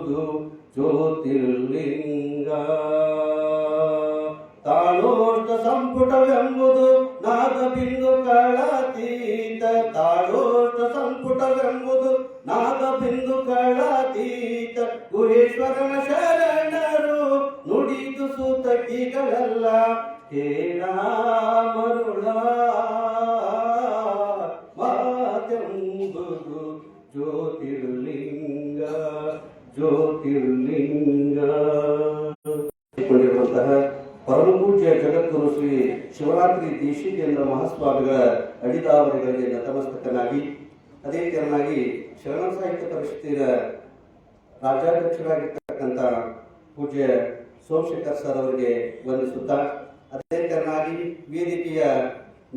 ಎಂಬುದು ಜ್ಯೋತಿರ್ಲಿಂಗ. ತಾಳೋಷ್ಟ ಸಂಪುಟವೆಂಬುದು ನಾದ ಬಿಂದುಗಳಾತೀತ. ತಾಳೋಷ್ಟ ಸಂಪುಟವೆಂಬುದು ನಾದ ಬಿಂದುಗಳಾತೀತ. ಗುಹೇಶ್ವರನ ಶರಣರು ನುಡಿದು ಸೂತಕಿಗಳೆಲ್ಲ ಕೇಳ ಮರುಳ ಮಾತೆಂಬುದು ಜ್ಯೋತಿರ್ಲಿಂಗ ಜ್ಯೋತಿರ್ಲಿಂಗ. ಕೊಂಡಿರುವಂತಹ ಪರಮಪೂಜ್ಯ ಜಗದ್ಗುರು ಶ್ರೀ ಶಿವರಾತ್ರಿ ದೇಶಿಕೇಂದ್ರ ಮಹಾಸ್ವಾಮಿಗಳ ಅಡಿದಾವರಿಗಳಿಗೆ ನತಮಸ್ತಕನಾಗಿ, ಅದೇ ತೆರನಾಗಿ ಶರಣ ಸಾಹಿತ್ಯ ಪರಿಷತ್ತಿನ ರಾಜ್ಯಾಧ್ಯಕ್ಷರಾಗಿರ್ತಕ್ಕಂಥ ಪೂಜ್ಯ ಸೋಮಶೇಖರ್ ಸರ್ ಅವರಿಗೆ ವಂದಿಸುತ್ತಾ, ಅದೇ ತೆರನಾಗಿ ವೇದಿಕೆಯ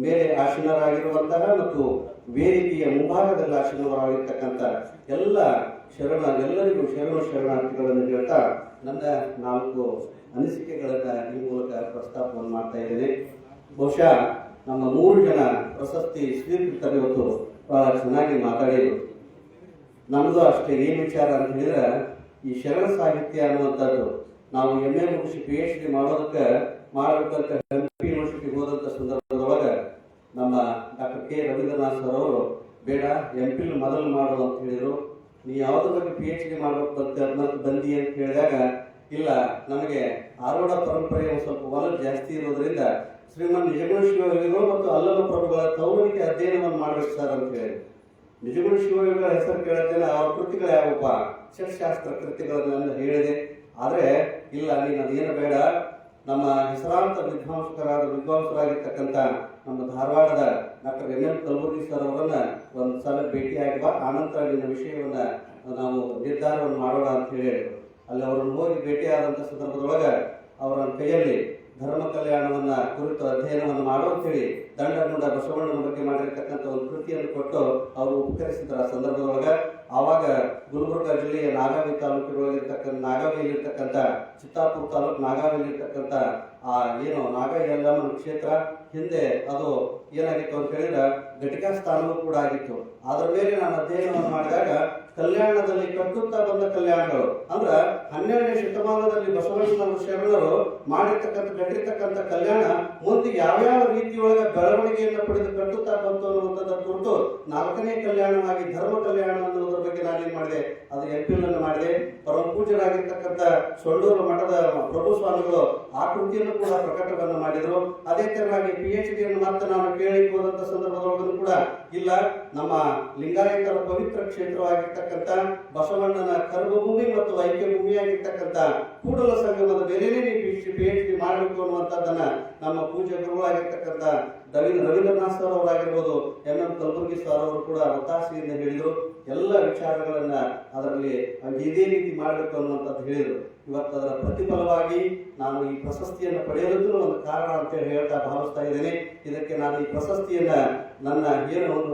ಮೇಲೆ ಆಸೀನರಾಗಿರುವಂತಹ ಮತ್ತು ವೇದಿಕೆಯ ಮುಂಭಾಗದಲ್ಲಿ ಆಸೀನರಾಗಿರ್ತಕ್ಕಂಥ ಎಲ್ಲರಿಗೂ ಶರಣಾರ್ಥಿಗಳನ್ನು ಹೇಳ್ತಾ ನನ್ನ 4 ಅನಿಸಿಕೆಗಳನ್ನು ಈ ಮೂಲಕ ಪ್ರಸ್ತಾಪವನ್ನು ಮಾಡ್ತಾ ಇದ್ದೇನೆ. ಬಹುಶಃ ನಮ್ಮ 3 ಜನ ಪ್ರಶಸ್ತಿ ಸ್ವೀಕೃತರು ಇವತ್ತು ಬಹಳ ಚೆನ್ನಾಗಿ ಮಾತಾಡಿದರು. ನಮ್ಮದು ಅಷ್ಟೇ ಏನು ವಿಚಾರ ಅಂತ ಹೇಳಿದ್ರೆ, ಈ ಶರಣ ಸಾಹಿತ್ಯ ಅನ್ನುವಂಥದ್ದು ನಾವು MA ಮುಗಿಸಿ PhD ಮಾಡಬೇಕಂತ ಹಂಪಿ ಯೂನಿವರ್ಸಿಟಿಗೆ ಹೋದಂಥ ಸಂದರ್ಭದೊಳಗೆ ನಮ್ಮ ಡಾಕ್ಟರ್ ಕೆ ರವೀಂದ್ರನಾಥ್ ಸರ್ ಅವರು ಬೇಡ MPhil ಮೊದಲು ಮಾಡು ಅಂತ ಹೇಳಿದರು. ನೀ ಯಾವುದ್ರ ಬಗ್ಗೆ PhD ಮಾಡಬೇಕು ಬಂದಿ ಅಂತ ಹೇಳಿದಾಗ, ಇಲ್ಲ ನಮಗೆ ಆರೋಢ ಪರಂಪರೆ ಒಂದು ಸ್ವಲ್ಪ ಒಲವು ಜಾಸ್ತಿ ಇರೋದ್ರಿಂದ ಶ್ರೀಮನ್ ನಿಜಗುಣ ಶಿವಯೋಗಿಗಳು ಮತ್ತು ಅಲ್ಲಮ ಪ್ರಭುಗಳ ತೌರಿಕೆ ಅಧ್ಯಯನವನ್ನು ಮಾಡಬೇಕು ಸರ್ ಅಂತ ಹೇಳಿ. ನಿಜಗುಣ ಶಿವಯೋಗಿಗಳ ಹೆಸರು ಕೇಳುತ್ತೇನೆ, ಅವರ ಕೃತಿಗಳು ಯಾವಪ್ಪ ಷಟ್ಶಾಸ್ತ್ರ ಕೃತಿಗಳನ್ನು ಹೇಳಿದೆ. ಆದರೆ ಇಲ್ಲ, ನೀನು ಅದೇನು ಬೇಡ, ನಮ್ಮ ಹೆಸರಾಂತ ವಿದ್ವಾಂಸರಾಗಿರ್ತಕ್ಕಂಥ ನಮ್ಮ ಧಾರವಾಡದ ಡಾಕ್ಟರ್ MM ಕಲಬುರ್ಗಿ ಸರ್ ಅವರನ್ನ ಒಂದು ಸಲ ಭೇಟಿಯಾಗಿ ಬಾ, ಆನಂತರ ನಿನ್ನ ವಿಷಯವನ್ನ ನಾವು ನಿರ್ಧಾರವನ್ನು ಮಾಡೋಣ ಅಂತ ಹೇಳಿದ್ರು. ಅಲ್ಲಿ ಅವರನ್ನು ಹೋಗಿ ಭೇಟಿಯಾದಂಥ ಸಂದರ್ಭದೊಳಗೆ ಅವರ ಕೈಯಲ್ಲಿ ಧರ್ಮ ಕಲ್ಯಾಣವನ್ನ ಕುರಿತು ಅಧ್ಯಯನವನ್ನು ಮಾಡೋ ಅಂತ ಹೇಳಿ ದಂಡಗುಂಡ ಬಸವಣ್ಣನ ಬಗ್ಗೆ ಮಾಡಿರ್ತಕ್ಕಂಥ ಒಂದು ಕೃತಿಯನ್ನು ಕೊಟ್ಟು ಅವರು ಉಪಕರಿಸಿದ್ರ ಸಂದರ್ಭದೊಳಗೆ, ಆವಾಗ ಗುಲ್ಬರ್ಗ ಜಿಲ್ಲೆಯ ನಾಗಾವಿಯಲ್ಲಿರ್ತಕ್ಕಂಥ ಚಿತ್ತಾಪುರ ತಾಲೂಕು ನಾಗಾವಿಯಲ್ಲಿರ್ತಕ್ಕಂಥ ಏನು ನಾಗಯಲ್ಲಮ್ಮನ ಕ್ಷೇತ್ರ ಹಿಂದೆ ಅದು ಏನಾಗಿತ್ತು ಅಂತ ಹೇಳಿದ್ರೆ ಘಟಿಕಾ ಸ್ಥಾನವೂ ಕೂಡ ಆಗಿತ್ತು. ಅದರ ಮೇಲೆ ನಾನು ಅಧ್ಯಯನವನ್ನು ಮಾಡಿದಾಗ ಕಲ್ಯಾಣದಲ್ಲಿ ಕಟ್ಟುತ್ತಾ ಬಂದ ಕಲ್ಯಾಣಗಳು ಅಂದ್ರ 12ನೇ ಶತಮಾನದಲ್ಲಿ ಬಸವಣ್ಣನವರು ಶರಣರು ಕಟ್ಟಿರ್ತಕ್ಕಂಥ ಕಲ್ಯಾಣ ಮುಂದೆ ಯಾವ್ಯಾವ ರೀತಿಯೊಳಗೆ ಬೆಳವಣಿಗೆಯನ್ನು ಪಡೆದು ಕಟ್ಟುತ್ತಾ ಬಂತು ಅನ್ನುವಂಥದ್ದರ ಕುರಿತು 4ನೇ ಕಲ್ಯಾಣವಾಗಿ ಧರ್ಮ ಕಲ್ಯಾಣ ಅನ್ನೋದ್ರ ಬಗ್ಗೆ ನಾನೇನ್ ಮಾಡಿದೆ, ಅದು MPhil ಅನ್ನು ಮಾಡಿದೆ. ಪರಮ ಪೂಜ್ಯರಾಗಿರ್ತಕ್ಕಂಥ ಸೊಂಡೂರು ಮಠದ ಪ್ರಭು ಸ್ವಾಮಿಗಳು ಆ ಕೃತಿಯನ್ನು ಕೂಡ ಪ್ರಕಟವನ್ನು ಮಾಡಿದರು. ಅದೇ ತರವಾಗಿ PhD ಮತ್ತೆ ನಾನು ಕೇಳಿ ಹೋದಂತ ಸಂದರ್ಭದೊಳಗೂ ಕೂಡ ಇಲ್ಲ, ನಮ್ಮ ಲಿಂಗಾಯತರ ಪವಿತ್ರ ಕ್ಷೇತ್ರವಾಗಿರ್ತಕ್ಕಂಥ ಬಸವಣ್ಣನ ಕರ್ಮಭೂಮಿ ಮತ್ತು ಐಕ್ಯ ಭೂಮಿಯಾಗಿರ್ತಕ್ಕಂಥ ಕೂಡಲ ಸಂಗಮದ ಮೇಲೇನೆ PhD ಮಾಡಬೇಕು ಅನ್ನುವಂಥದ್ದನ್ನ ನಮ್ಮ ಪೂಜ್ಯ ಗುರುಗಳಾಗಿರ್ತಕ್ಕಂಥ ರವೀಂದ್ರನಾಥ್ ಸರ್ ಅವರಾಗಿರ್ಬೋದು, MM ಕಲಬುರ್ಗಿ ಸರ್ ಅವರು ಕೂಡ ಒತ್ತಾಸೆಯಿಂದ ಹೇಳಿದರು. ಎಲ್ಲ ವಿಚಾರಗಳನ್ನ ಅದರಲ್ಲಿ ಇದೇ ರೀತಿ ಮಾಡಬೇಕು ಅನ್ನುವಂಥದ್ದು ಹೇಳಿದರು. ಇವತ್ತು ಅದರ ಪ್ರತಿಫಲವಾಗಿ ನಾನು ಈ ಪ್ರಶಸ್ತಿಯನ್ನು ಪಡೆಯೋದಕ್ಕೂ ಒಂದು ಕಾರಣ ಅಂತ ಹೇಳ್ತಾ ಭಾವಿಸ್ತಾ ಇದ್ದೇನೆ. ಇದಕ್ಕೆ ನಾನು ಈ ಪ್ರಶಸ್ತಿಯನ್ನ ನನ್ನ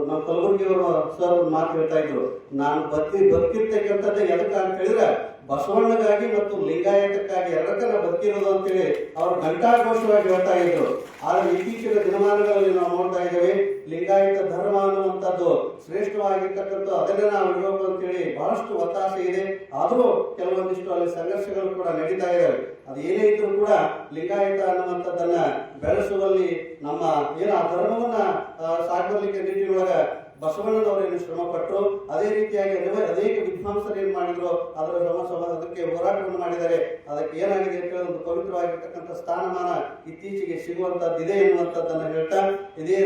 ನಮ್ಮ ಕಲಬುರ್ಗಿ ಅವರು ಸರ್ ಒಂದು ಮಾತು ಹೇಳ್ತಾ ಇದ್ರು, ನಾನು ಬದುಕಿರ್ತಕ್ಕಂಥದ್ದೇ ಎದಕ್ಕೆ ಅಂತ ಹೇಳಿದ್ರೆ ಬಸವಣ್ಣಗಾಗಿ ಮತ್ತು ಲಿಂಗಾಯತಕ್ಕಾಗಿ ಎರಡಕ್ಕನ್ನ ಬದುಕಿರೋದು ಅಂತೇಳಿ ಅವರು ಘಂಟಾಘೋಷವಾಗಿ ಹೇಳ್ತಾ ಇದ್ರು. ಆದ್ರೆ ಇತ್ತೀಚಿನ ದಿನಮಾನಗಳಲ್ಲಿ ನಾವು ನೋಡ್ತಾ ಇದ್ದೇವೆ, ಲಿಂಗಾಯತ ಧರ್ಮ ಅನ್ನುವಂಥದ್ದು ಶ್ರೇಷ್ಠವಾಗಿರ್ತಕ್ಕಂಥ ಅದನ್ನೇ ನಾವು ಇಡಬೇಕು ಅಂತೇಳಿ ಬಹಳಷ್ಟು ಒತ್ತಾಸೆ ಇದೆ. ಆದರೂ ಕೆಲವೊಂದಿಷ್ಟು ಅಲ್ಲಿ ಸಂಘರ್ಷಗಳು ಕೂಡ ನಡೀತಾ ಇದ್ದಾವೆ. ಅದು ಏನೇ ಇದ್ರೂ ಕೂಡ ಲಿಂಗಾಯತ ಅನ್ನುವಂಥದ್ದನ್ನ ಬೆಳೆಸುವಲ್ಲಿ ನಮ್ಮ ಏನು ಆ ಧರ್ಮವನ್ನ ಸಾಕಲಿಕ್ಕೆ ನಿಟ್ಟಿನೊಳಗ ಬಸವಣ್ಣನವರೇನು ಶ್ರಮ ಪಟ್ಟರು. ಅದೇ ರೀತಿಯಾಗಿ ಅನೇಕ ವಿದ್ವಾಂಸರು ಏನ್ ಮಾಡಿದ್ರು, ಅದಕ್ಕೆ ಹೋರಾಟವನ್ನು ಮಾಡಿದ್ದಾರೆ. ಅದಕ್ಕೆ ಏನಾಗಿದೆ ಅಂತ ಹೇಳಿ ಒಂದು ಪವಿತ್ರವಾಗಿರ್ತಕ್ಕಂಥ ಸ್ಥಾನಮಾನ ಇತ್ತೀಚೆಗೆ ಸಿಗುವಂತದ್ದಿದೆ ಎನ್ನುವಂಥದ್ದನ್ನು ಹೇಳ್ತಾ ಇದೇ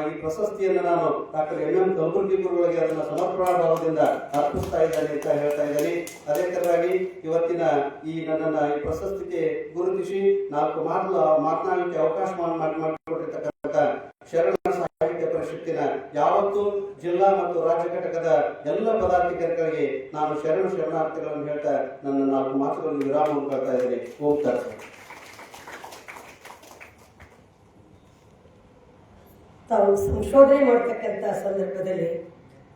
ಈ ಪ್ರಶಸ್ತಿಯನ್ನು ನಾನು ಡಾಕ್ಟರ್ MM ಕಲಬುರ್ಗಿ ಗುರುಗಳಿಗೆ ಅದನ್ನ ಸಮರ್ಪಣಾ ಭಾವದಿಂದ ಅರ್ಪಿಸ್ತಾ ಇದ್ದೇನೆ ಅಂತ ಹೇಳ್ತಾ ಇದ್ದೇನೆ. ಅದೇ ತರವಾಗಿ ಇವತ್ತಿನ ಈ ನನ್ನನ್ನ ಈ ಪ್ರಶಸ್ತಿಗೆ ಗುರುತಿಸಿ 4 ಮಾತನಾಡಲಿಕ್ಕೆ ಅವಕಾಶ ಮಾಡಿಕೊಟ್ಟಿರ್ತಕ್ಕಂಥ ಶರಣ ಸಾಹಿತ್ಯ ಪರಿಷತ್ತಿನ ಯಾವತ್ತು ಜಿಲ್ಲಾ ಮತ್ತು ರಾಜ್ಯ ಘಟಕದ ಎಲ್ಲ ಪದಾಧಿಕಾರಿಗಳಿಗೆ ನಾನು ಶರಣಾರ್ಥಿಗಳನ್ನು ಹೇಳ್ತಾ ನನ್ನ 4 ಮಾತುಗಳನ್ನು ವಿರಾಮವನ್ನು ಕೊಡ್ತಾ ಇದ್ದೇನೆ. ಹೋಗ್ತಾರೆ ತಾವು ಸಂಶೋಧನೆ ಮಾಡತಕ್ಕಂಥ ಸಂದರ್ಭದಲ್ಲಿ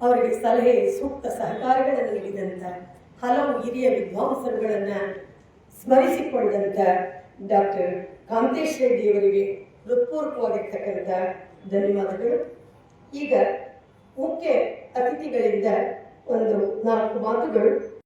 ಅವರಿಗೆ ಸಲಹೆ ಸೂಕ್ತ ಸಹಕಾರಗಳನ್ನು ನೀಡಿದಂಥ ಹಲವು ಹಿರಿಯ ವಿದ್ವಾಂಸರುಗಳನ್ನು ಸ್ಮರಿಸಿಕೊಂಡಂಥ ಡಾಕ್ಟರ್ ಕಾಂತೇಶ್ ರೆಡ್ಡಿ ಅವರಿಗೆ ಹೃತ್ಪೂರ್ವಕವಾಗಿರ್ತಕ್ಕಂಥ ಧನ್ಯವಾದಗಳು. ಈಗ ಮುಖ್ಯ ಅತಿಥಿಗಳಿಂದ ಒಂದು 4 ಮಾತುಗಳು